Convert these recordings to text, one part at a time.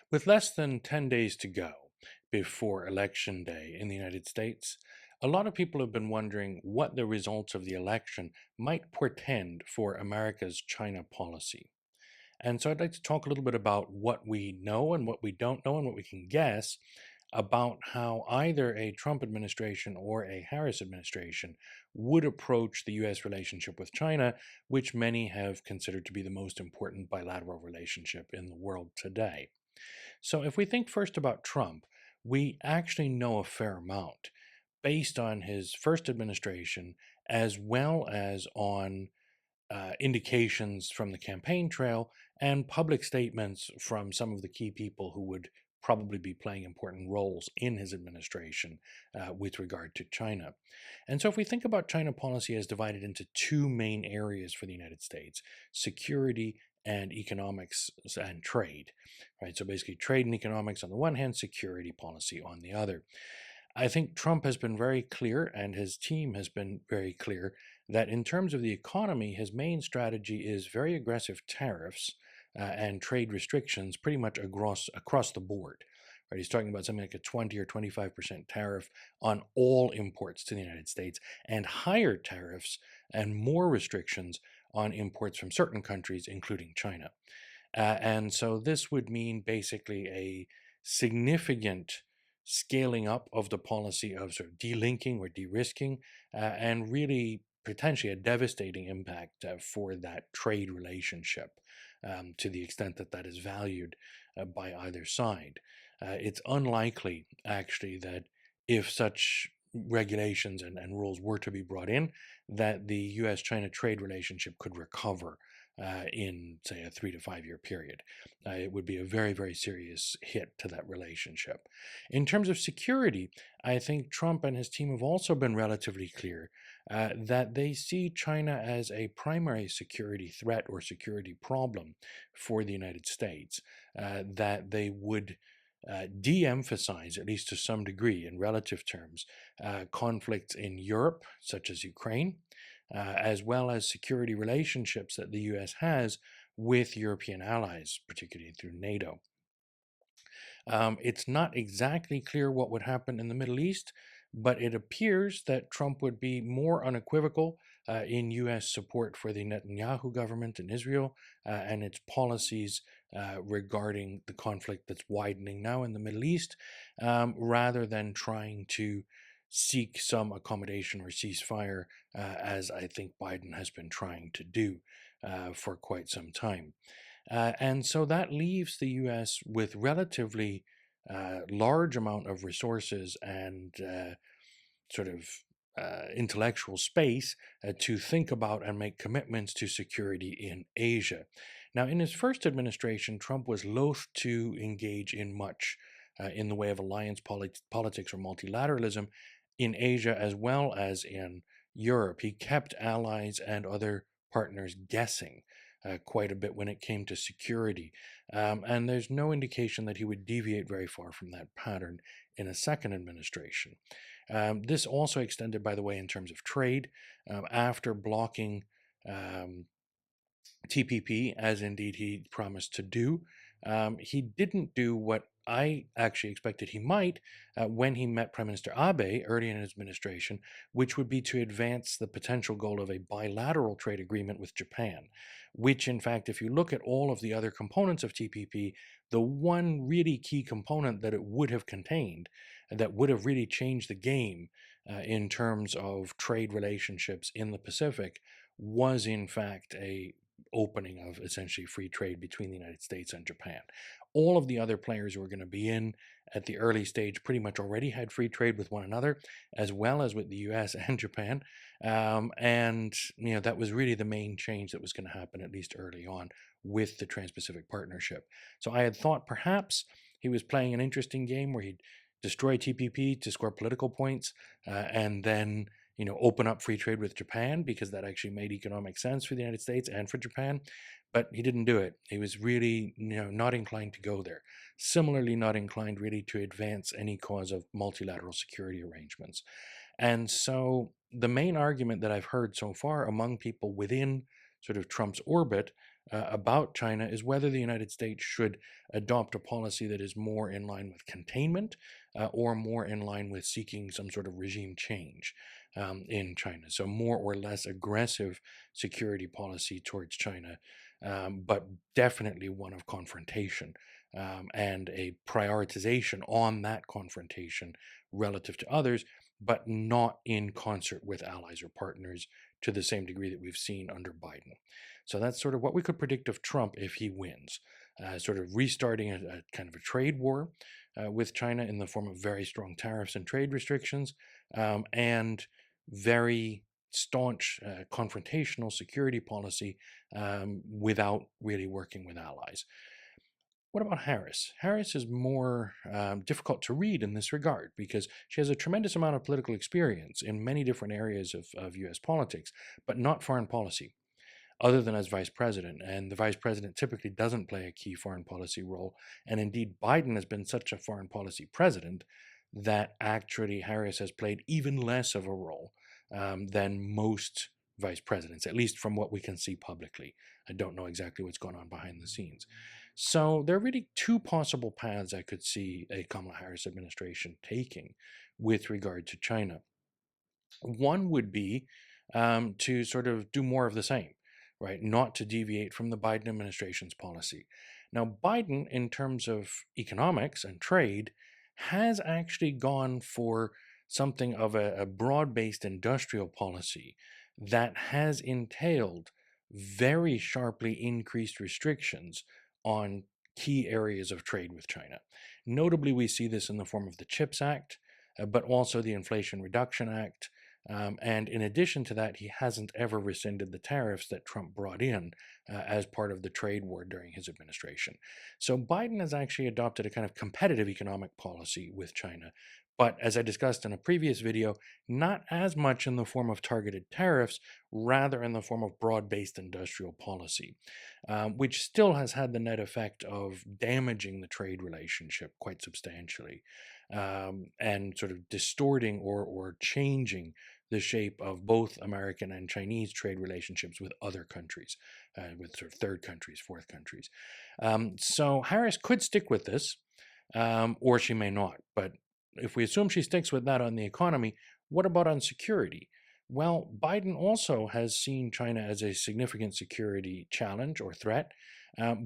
With less than 10 days to go before Election Day in the United States, a lot of people have been wondering what the results of the election might portend for America's China policy. And so I'd like to talk a little bit about what we know and what we don't know and what we can guess about how either a Trump administration or a Harris administration would approach the US relationship with China, which many have considered to be the most important bilateral relationship in the world today. So, if we think first about Trump, we actually know a fair amount based on his first administration as well as on indications from the campaign trail and public statements from some of the key people who would probably be playing important roles in his administration with regard to China. And so, if we think about China policy as divided into two main areas for the United States, security and economics and trade, right? So, basically, trade and economics on the one hand, security policy on the other. I think Trump has been very clear, and his team has been very clear, that in terms of the economy, his main strategy is very aggressive tariffs and trade restrictions pretty much across the board. Right? He's talking about something like a 20 or 25% tariff on all imports to the United States, and higher tariffs and more restrictions on imports from certain countries, including China. And so this would mean basically a significant scaling up of the policy of sort of delinking or de-risking, and really potentially a devastating impact for that trade relationship to the extent that that is valued by either side. It's unlikely, actually, that if such regulations and rules were to be brought in, that the US China trade relationship could recover in, say, a 3 to 5 year period. It would be a very, very serious hit to that relationship. In terms of security, I think Trump and his team have also been relatively clear that they see China as a primary security threat or security problem for the United States, that they would de emphasize, at least to some degree in relative terms, conflicts in Europe, such as Ukraine, as well as security relationships that the US has with European allies, particularly through NATO. It's not exactly clear what would happen in the Middle East, but it appears that Trump would be more unequivocal in US support for the Netanyahu government in Israel and its policies regarding the conflict that's widening now in the Middle East, rather than trying to seek some accommodation or ceasefire, as I think Biden has been trying to do for quite some time. And so that leaves the US with relatively large amount of resources and sort of intellectual space to think about and make commitments to security in Asia. Now, in his first administration, Trump was loath to engage in much in the way of alliance politics or multilateralism in Asia as well as in Europe. He kept allies and other partners guessing quite a bit when it came to security. And there's no indication that he would deviate very far from that pattern in a second administration. This also extended, by the way, in terms of trade, after blocking TPP, as indeed he promised to do. He didn't do what I actually expected he might when he met Prime Minister Abe early in his administration, which would be to advance the potential goal of a bilateral trade agreement with Japan, which, in fact, if you look at all of the other components of TPP, the one really key component that it would have contained, that would have really changed the game in terms of trade relationships in the Pacific, was in fact a opening of essentially free trade between the United States and Japan. All of the other players who were going to be in at the early stage pretty much already had free trade with one another, as well as with the US and Japan. And, that was really the main change that was going to happen, at least early on, with the Trans Pacific Partnership. So I had thought perhaps he was playing an interesting game where he'd destroy TPP to score political points, and then open up free trade with Japan because that actually made economic sense for the United States and for Japan. But he didn't do it. He was really, not inclined to go there. Similarly, not inclined really to advance any cause of multilateral security arrangements. And so the main argument that I've heard so far among people within sort of Trump's orbit about China is whether the United States should adopt a policy that is more in line with containment or more in line with seeking some sort of regime change in China. So, more or less aggressive security policy towards China, but definitely one of confrontation and a prioritization on that confrontation relative to others, but not in concert with allies or partners to the same degree that we've seen under Biden. So that's sort of what we could predict of Trump if he wins, sort of restarting a kind of a trade war with China in the form of very strong tariffs and trade restrictions, and very staunch confrontational security policy without really working with allies. What about Harris? Harris is more difficult to read in this regard because she has a tremendous amount of political experience in many different areas of US politics, but not foreign policy, other than as vice president. And the vice president typically doesn't play a key foreign policy role. And indeed, Biden has been such a foreign policy president that actually Harris has played even less of a role than most vice presidents, at least from what we can see publicly. I don't know exactly what's going on behind the scenes. So there are really two possible paths I could see a Kamala Harris administration taking with regard to China. One would be to sort of do more of the same, right? Not to deviate from the Biden administration's policy. Now, Biden, in terms of economics and trade, has actually gone for something of a broad based industrial policy that has entailed very sharply increased restrictions on key areas of trade with China. Notably, we see this in the form of the CHIPS Act, but also the Inflation Reduction Act. And in addition to that, he hasn't ever rescinded the tariffs that Trump brought in as part of the trade war during his administration. So Biden has actually adopted a kind of competitive economic policy with China. But as I discussed in a previous video, not as much in the form of targeted tariffs, rather in the form of broad based industrial policy, which still has had the net effect of damaging the trade relationship quite substantially and sort of distorting or changing the shape of both American and Chinese trade relationships with other countries, with sort of third countries, fourth countries. So Harris could stick with this, or she may not. But if we assume she sticks with that on the economy, what about on security? Well, Biden also has seen China as a significant security challenge or threat,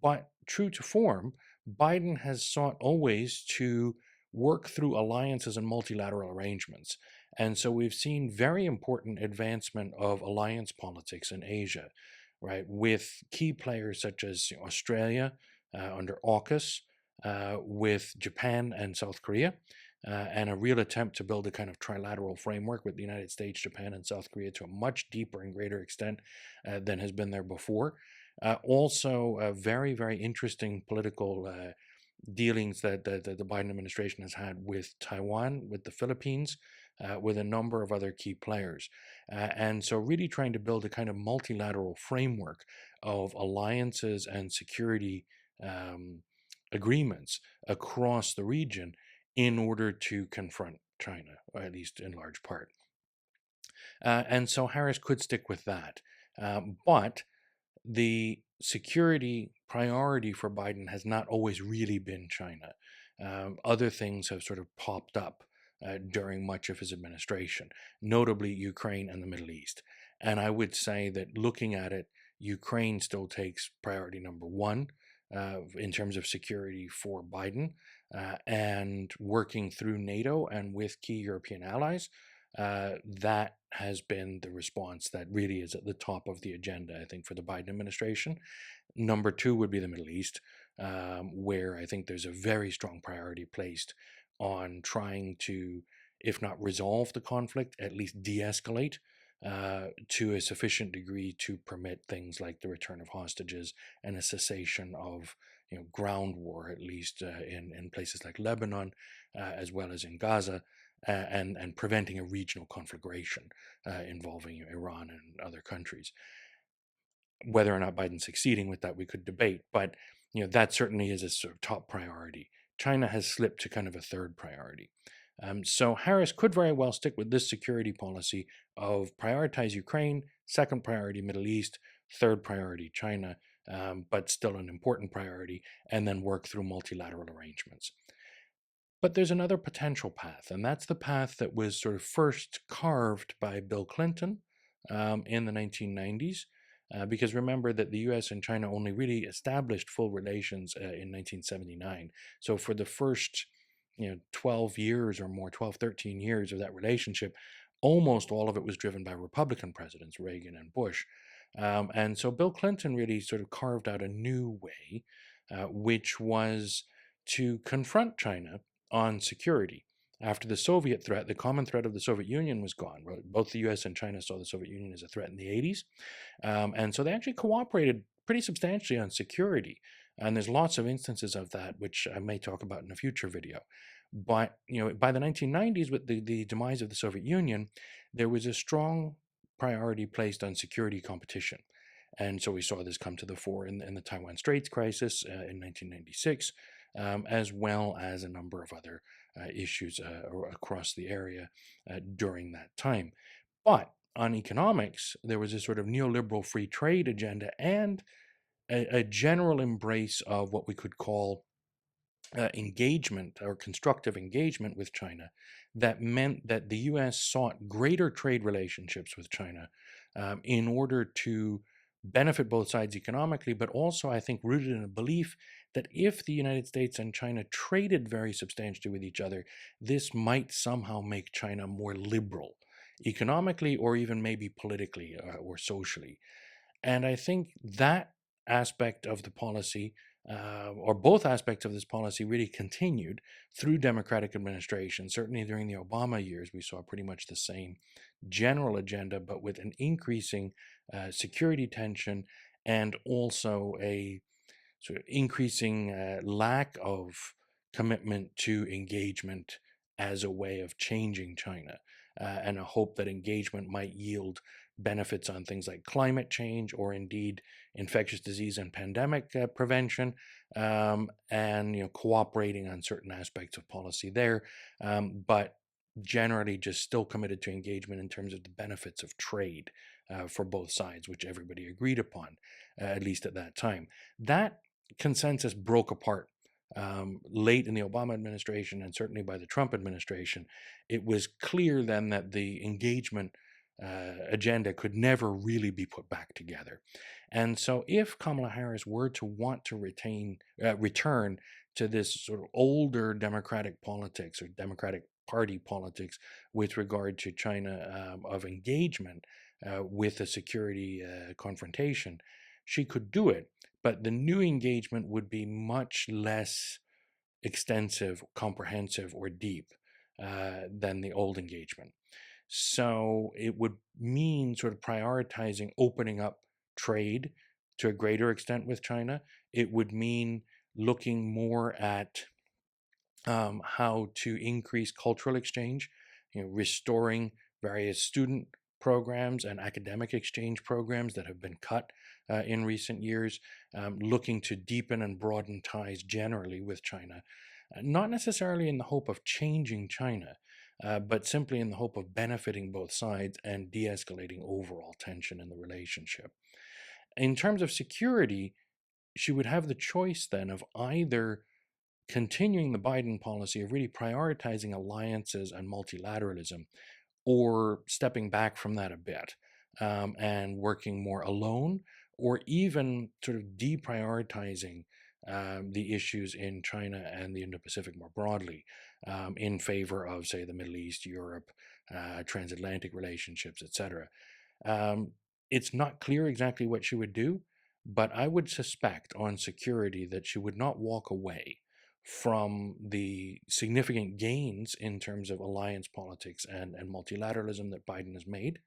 but true to form, Biden has sought always to work through alliances and multilateral arrangements. And so we've seen very important advancement of alliance politics in Asia, right, with key players such as Australia under AUKUS, with Japan and South Korea, and a real attempt to build a kind of trilateral framework with the United States, Japan, and South Korea to a much deeper and greater extent than has been there before. Also, very, very interesting political dealings that the Biden administration has had with Taiwan, with the Philippines, with a number of other key players. And so, really trying to build a kind of multilateral framework of alliances and security agreements across the region in order to confront China, or at least in large part. And so, Harris could stick with that. But the security priority for Biden has not always really been China. Other things have sort of popped up during much of his administration, notably Ukraine and the Middle East. And I would say that looking at it, Ukraine still takes priority number one in terms of security for Biden, and working through NATO and with key European allies. That has been the response that really is at the top of the agenda, I think, for the Biden administration. Number two would be the Middle East, where I think there's a very strong priority placed on trying to, if not resolve the conflict, at least de escalate to a sufficient degree to permit things like the return of hostages and a cessation of ground war, at least in places like Lebanon, as well as in Gaza, and preventing a regional conflagration involving Iran and other countries. Whether or not Biden's succeeding with that, we could debate, but that certainly is a sort of top priority. China has slipped to kind of a third priority. So Harris could very well stick with this security policy of prioritize Ukraine, second priority Middle East, third priority China, but still an important priority, and then work through multilateral arrangements. But there's another potential path, and that's the path that was sort of first carved by Bill Clinton in the 1990s. Because remember that the US and China only really established full relations in 1979. So for the first 12 years or more, 12, 13 years of that relationship, almost all of it was driven by Republican presidents, Reagan and Bush. And so Bill Clinton really sort of carved out a new way, which was to confront China on security. After the Soviet threat, the common threat of the Soviet Union was gone. Both the US and China saw the Soviet Union as a threat in the 80s. And so they actually cooperated pretty substantially on security. And there's lots of instances of that, which I may talk about in a future video. But by the 1990s, with the demise of the Soviet Union, there was a strong priority placed on security competition. And so we saw this come to the fore in the Taiwan Straits crisis in 1996, as well as a number of other issues across the area during that time. But on economics, there was a sort of neoliberal free trade agenda and a general embrace of what we could call engagement or constructive engagement with China that meant that the US sought greater trade relationships with China in order to benefit both sides economically, but also, I think, rooted in a belief that if the United States and China traded very substantially with each other, this might somehow make China more liberal economically or even maybe politically or socially. And I think that aspect of the policy, or both aspects of this policy, really continued through Democratic administration. Certainly during the Obama years, we saw pretty much the same general agenda, but with an increasing security tension and also a sort of increasing lack of commitment to engagement as a way of changing China, and a hope that engagement might yield benefits on things like climate change or indeed infectious disease and pandemic prevention, and cooperating on certain aspects of policy there, but generally just still committed to engagement in terms of the benefits of trade for both sides, which everybody agreed upon, at least at that time. That consensus broke apart late in the Obama administration and certainly by the Trump administration. It was clear then that the engagement agenda could never really be put back together. And so, if Kamala Harris were to want to return to this sort of older Democratic politics or Democratic Party politics with regard to China, of engagement with a security confrontation, she could do it. But the new engagement would be much less extensive, comprehensive, or deep than the old engagement. So it would mean sort of prioritizing opening up trade to a greater extent with China. It would mean looking more at how to increase cultural exchange, restoring various student programs and academic exchange programs that have been cut in recent years, looking to deepen and broaden ties generally with China, not necessarily in the hope of changing China, but simply in the hope of benefiting both sides and de escalating overall tension in the relationship. In terms of security, she would have the choice then of either continuing the Biden policy of really prioritizing alliances and multilateralism, or stepping back from that a bit and working more alone, or even sort of deprioritizing the issues in China and the Indo Pacific more broadly in favor of, say, the Middle East, Europe, transatlantic relationships, etc. It's not clear exactly what she would do, but I would suspect on security that she would not walk away from the significant gains in terms of alliance politics and multilateralism that Biden has made,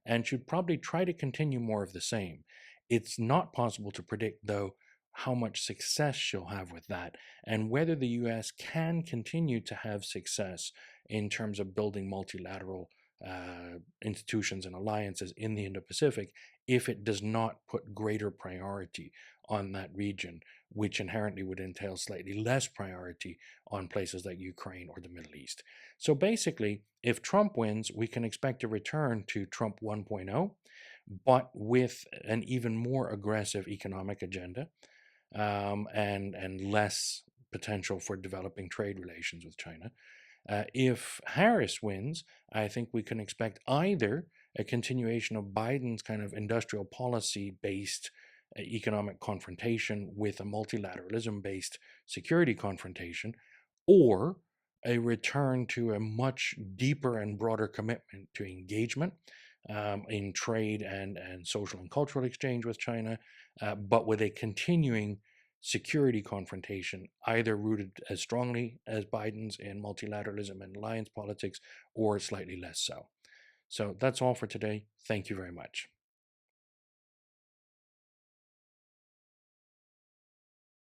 and should probably try to continue more of the same. It's not possible to predict, though, how much success she'll have with that, and whether the US can continue to have success in terms of building multilateral institutions and alliances in the Indo Pacific if it does not put greater priority on that region, which inherently would entail slightly less priority on places like Ukraine or the Middle East. So basically, if Trump wins, we can expect a return to Trump 1.0, but with an even more aggressive economic agenda, and less potential for developing trade relations with China. If Harris wins, I think we can expect either a continuation of Biden's kind of industrial policy based economic confrontation with a multilateralism based security confrontation, or a return to a much deeper and broader commitment to engagement in trade and social and cultural exchange with China, but with a continuing security confrontation, either rooted as strongly as Biden's in multilateralism and alliance politics, or slightly less so. So that's all for today. Thank you very much.